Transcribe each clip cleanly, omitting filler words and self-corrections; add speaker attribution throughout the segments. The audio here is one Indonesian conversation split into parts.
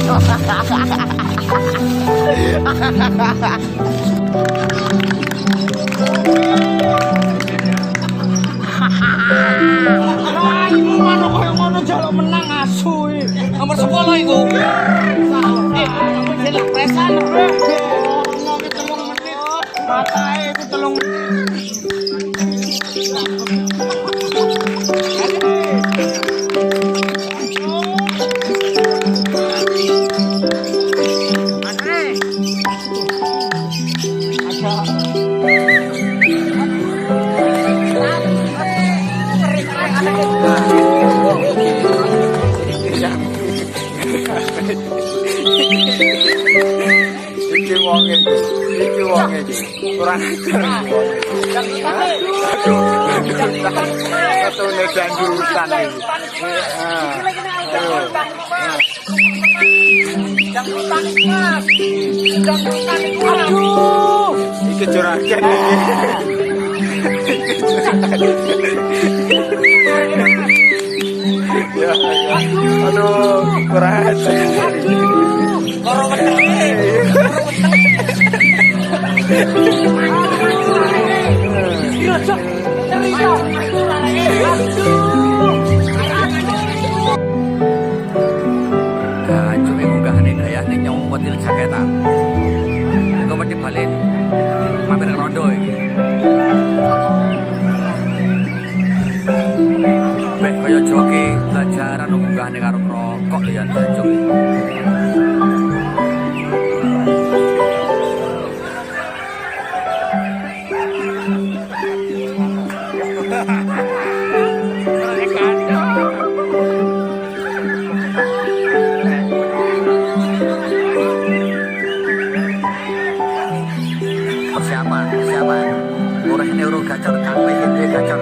Speaker 1: Mana kaya ngono jaluk menang asu iki. Nomor 10 iku. Jelek presan. Ngomong iki 3 menit. Matae iku 3 menit.
Speaker 2: Iki wong iki kurang ajar. Ketune janggurusan iki.
Speaker 1: Janggurusan Mas. Janggurusan Mas.
Speaker 2: Iki juragan iki. Ya, aduh, kurang ajar.
Speaker 1: Karo wetenge.
Speaker 3: Cuma munggahane gaya ning nyomotil jaketan. Engko mesti balik mampir rondo iki. Mek kaya joki pelajaran munggahane karo rokok ya jancuk. Persiapan murah euro gacor kangme gede gacor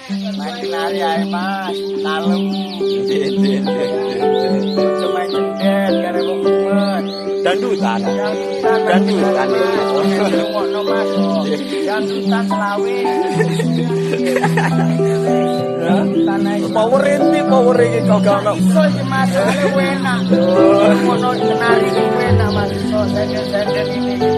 Speaker 1: Main nari aja mas, kalem. Cuma cendet, karena bukuan.
Speaker 2: Dandutan.
Speaker 1: Dandutan mas. Dandutan Selawi.
Speaker 2: Power ini kau gak
Speaker 1: So mas, enak. Mau nari enak mas. So sender ini.